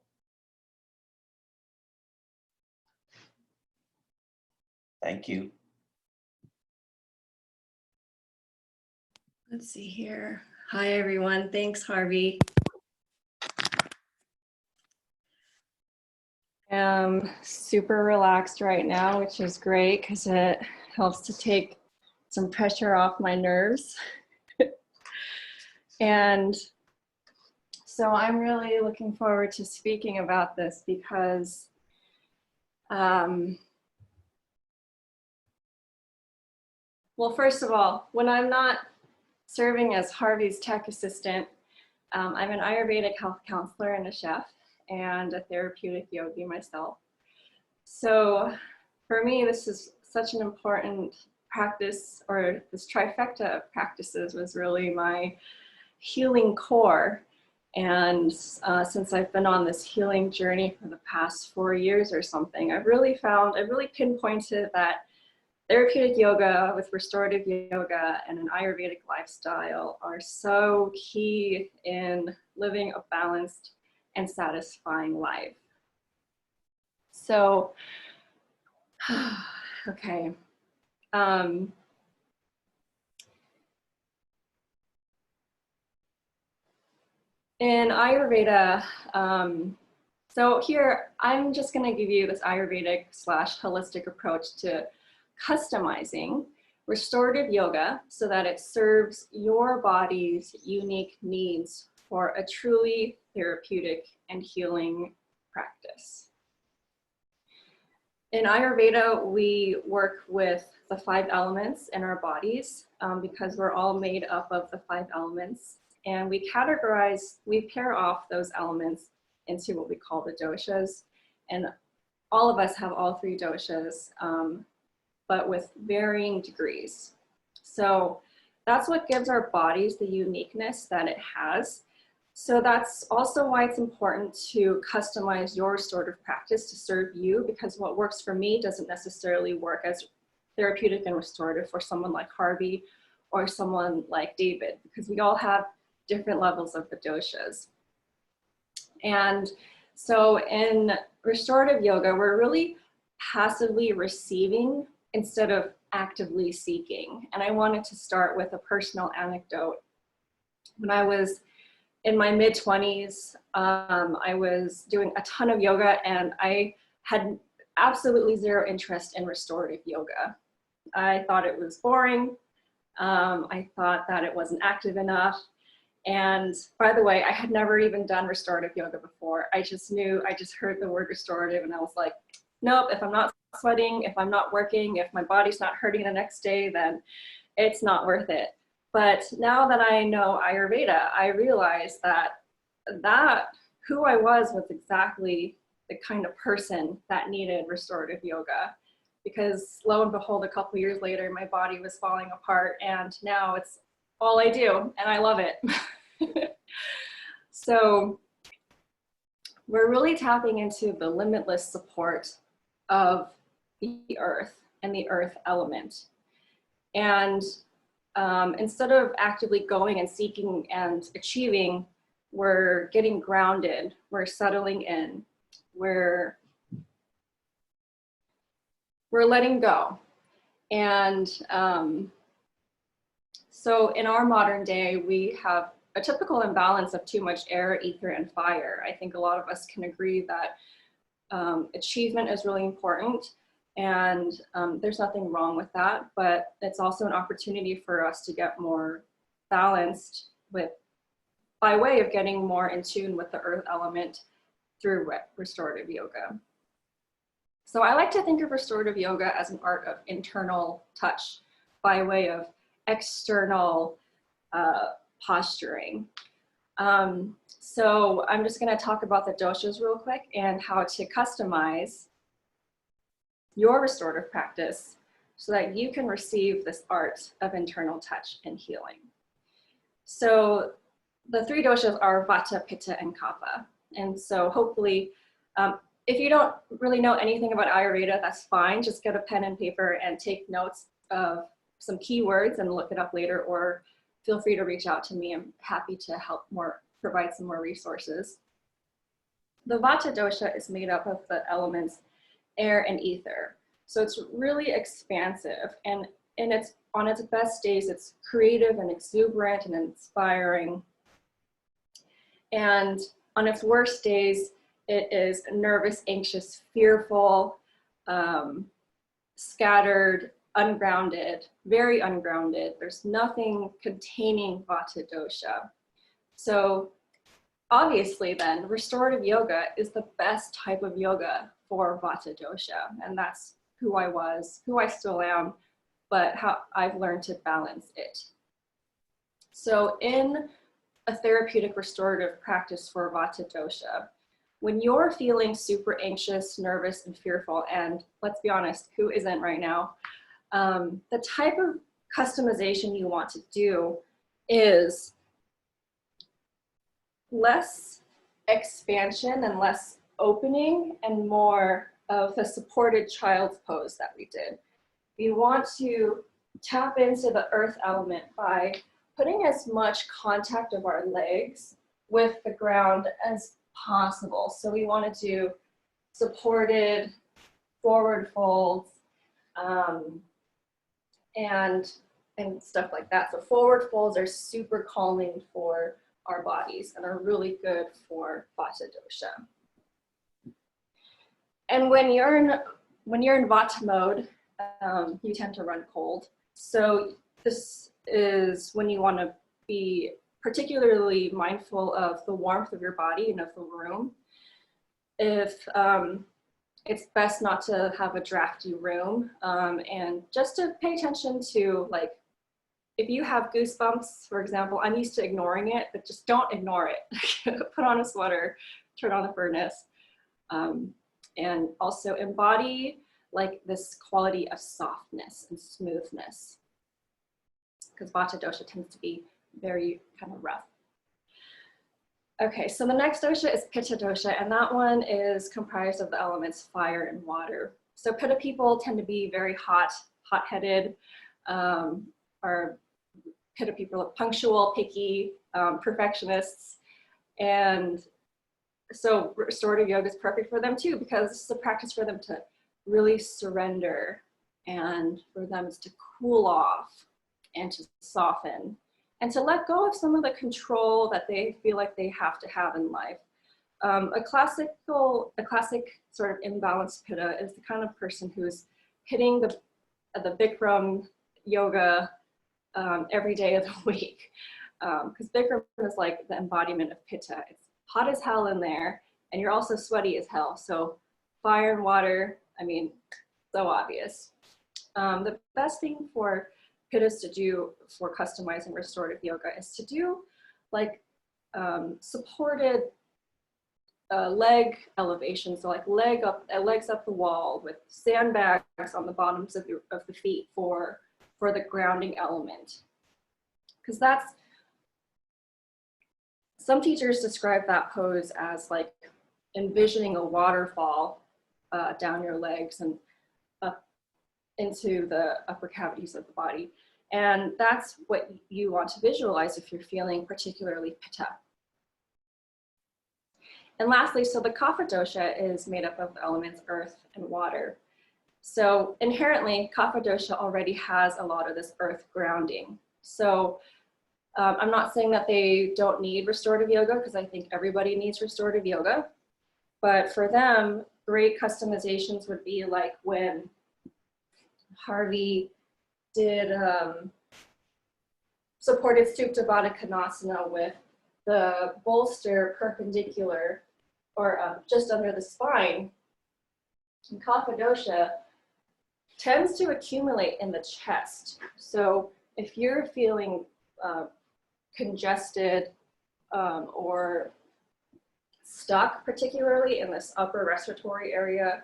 Thank you. Let's see here. Hi, everyone. Thanks, Harvey. I'm super relaxed right now, which is great because it helps to take some pressure off my nerves. And so I'm really looking forward to speaking about this because well, first of all, when I'm not serving as Harvey's tech assistant, I'm an Ayurvedic health counselor and a chef and a therapeutic yogi myself. So for me, this is such an important practice, or this trifecta of practices was really my healing core. And since I've been on this healing journey for the past 4 years or something, I've really pinpointed that therapeutic yoga with restorative yoga and an Ayurvedic lifestyle are so key in living a balanced and satisfying life. So, okay. In Ayurveda, so here, I'm just gonna give you this Ayurvedic / holistic approach to customizing restorative yoga so that it serves your body's unique needs for a truly therapeutic and healing practice. In Ayurveda, we work with the 5 elements in our bodies because we're all made up of the 5 elements. And we pair off those elements into what we call the doshas. And all of us have all 3 doshas, but with varying degrees. So that's what gives our bodies the uniqueness that it has. So that's also why it's important to customize your restorative practice to serve you, because what works for me doesn't necessarily work as therapeutic and restorative for someone like Harvey or someone like David, because we all have different levels of the doshas. And so in restorative yoga, we're really passively receiving instead of actively seeking. And I wanted to start with a personal anecdote. When I was in my mid-20s, I was doing a ton of yoga and I had absolutely zero interest in restorative yoga. I thought it was boring. I thought that it wasn't active enough. And by the way, I had never even done restorative yoga before. I just heard the word restorative and I was like, nope, if I'm not sweating, if I'm not working, if my body's not hurting the next day, then it's not worth it. But now that I know Ayurveda, I realized that who I was exactly the kind of person that needed restorative yoga. Because lo and behold, a couple years later, my body was falling apart and now it's all I do and I love it. So we're really tapping into the limitless support of the earth and the earth element. And instead of actively going and seeking and achieving, we're getting grounded, we're settling in, we're letting go. And So in our modern day, we have a typical imbalance of too much air, ether, and fire. I think a lot of us can agree that achievement is really important, and there's nothing wrong with that, but it's also an opportunity for us to get more balanced by way of getting more in tune with the earth element through restorative yoga. So I like to think of restorative yoga as an art of internal touch by way of external posturing. So I'm just going to talk about the doshas real quick and how to customize your restorative practice so that you can receive this art of internal touch and healing. So the three doshas are Vata, Pitta, and Kapha. And so hopefully, if you don't really know anything about Ayurveda, that's fine. Just get a pen and paper and take notes of some keywords and look it up later, or feel free to reach out to me. I'm happy to help provide some more resources. The Vata dosha is made up of the elements air and ether. So it's really expansive, and on its best days, it's creative and exuberant and inspiring. And on its worst days, it is nervous, anxious, fearful, scattered, ungrounded, very ungrounded. There's nothing containing Vata dosha. So obviously then, restorative yoga is the best type of yoga for Vata dosha. And that's who I was, who I still am, but how I've learned to balance it. So in a therapeutic restorative practice for Vata dosha, when you're feeling super anxious, nervous, and fearful, and let's be honest, who isn't right now, the type of customization you want to do is less expansion and less opening and more of the supported child's pose that we did. We want to tap into the earth element by putting as much contact of our legs with the ground as possible. So we want to do supported forward folds and stuff like that. So forward folds are super calming for our bodies and are really good for Vata dosha. And when you're in Vata mode, you tend to run cold. So this is when you want to be particularly mindful of the warmth of your body and of the room. If it's best not to have a drafty room, and just to pay attention to, like, if you have goosebumps, for example, I'm used to ignoring it, but just don't ignore it. Put on a sweater, turn on the furnace, and also embody like this quality of softness and smoothness, because Vata dosha tends to be very kind of rough. Okay, so the next dosha is Pitta dosha, and that one is comprised of the elements fire and water. So Pitta people tend to be very hot-headed, or Pitta people are punctual, picky, perfectionists, and so restorative yoga is perfect for them too, because it's a practice for them to really surrender and for them to cool off and to soften and to let go of some of the control that they feel like they have to have in life. A classic sort of imbalanced Pitta is the kind of person who's hitting the Bikram yoga every day of the week, because Bikram is like the embodiment of Pitta. It's hot as hell in there, and you're also sweaty as hell. So fire and water, I mean, so obvious. The best thing for Pittas to do for customizing restorative yoga is to do like supported leg elevation. So like legs up the wall with sandbags on the bottoms of the feet for the grounding element. Because that's, some teachers describe that pose as like envisioning a waterfall down your legs and up into the upper cavities of the body. And that's what you want to visualize if you're feeling particularly Pitta. And lastly, so the Kapha dosha is made up of the elements earth and water. So inherently, Kapha dosha already has a lot of this earth grounding. So I'm not saying that they don't need restorative yoga, because I think everybody needs restorative yoga. But for them, great customizations would be like when Harvey did supported Supta Baddha Konasana with the bolster perpendicular or just under the spine. And Kapha dosha tends to accumulate in the chest. So if you're feeling congested or stuck, particularly in this upper respiratory area,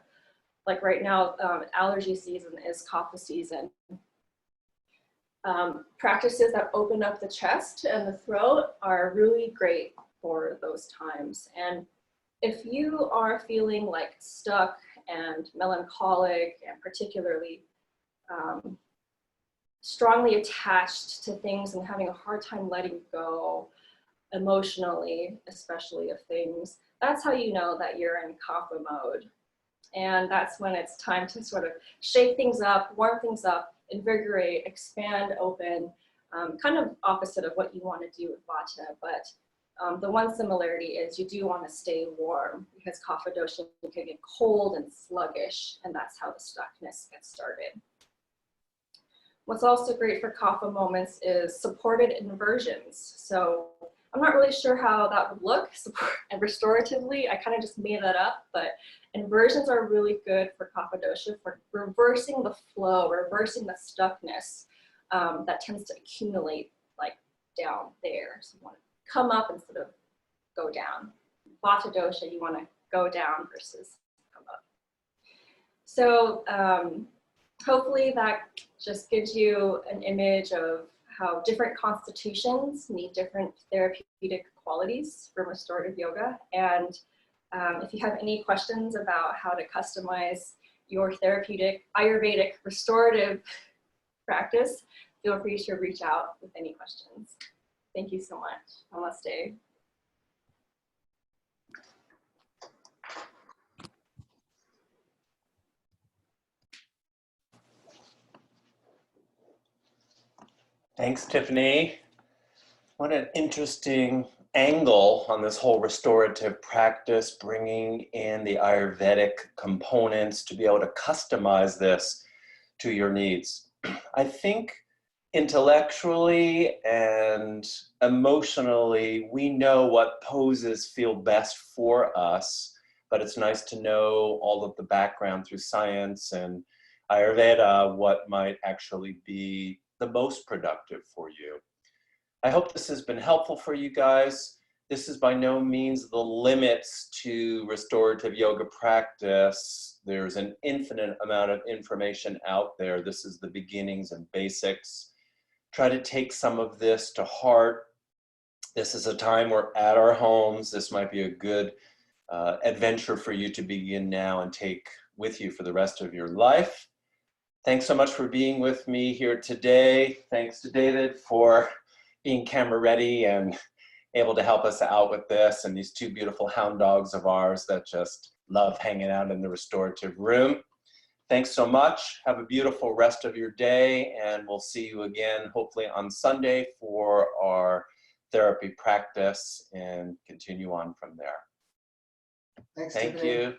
like right now, allergy season is kapha season. Practices that open up the chest and the throat are really great for those times. And if you are feeling like stuck and melancholic and particularly strongly attached to things and having a hard time letting go emotionally, especially of things, that's how you know that you're in kapha mode. And that's when it's time to sort of shake things up, warm things up, invigorate, expand, open, kind of opposite of what you want to do with vata. But the one similarity is you do want to stay warm, because kapha dosha can get cold and sluggish, and that's how the stuckness gets started. What's also great for kapha moments is supported inversions. So I'm not really sure how that would look and restoratively. I kind of just made that up, but inversions are really good for kapha dosha, for reversing the flow, reversing the stuckness that tends to accumulate like down there. So you want to come up instead of go down. Vata dosha, you want to go down versus come up. So hopefully that just gives you an image of how different constitutions need different therapeutic qualities for restorative yoga. And if you have any questions about how to customize your therapeutic Ayurvedic restorative practice, feel free to reach out with any questions. Thank you so much. Namaste. Thanks, Tiffany. What an interesting angle on this whole restorative practice, bringing in the Ayurvedic components to be able to customize this to your needs. I think intellectually and emotionally, we know what poses feel best for us, but it's nice to know all of the background through science and Ayurveda, what might actually be the most productive for you. I hope this has been helpful for you guys. This is by no means the limits to restorative yoga practice. There's an infinite amount of information out there. This is the beginnings and basics. Try to take some of this to heart. This is a time we're at our homes. This might be a good adventure for you to begin now and take with you for the rest of your life. Thanks so much for being with me here today. Thanks to David for being camera ready and able to help us out with this, and these two beautiful hound dogs of ours that just love hanging out in the restorative room. Thanks so much. Have a beautiful rest of your day, and we'll see you again hopefully on Sunday for our therapy practice and continue on from there. Thanks, Thank Tiffany. you.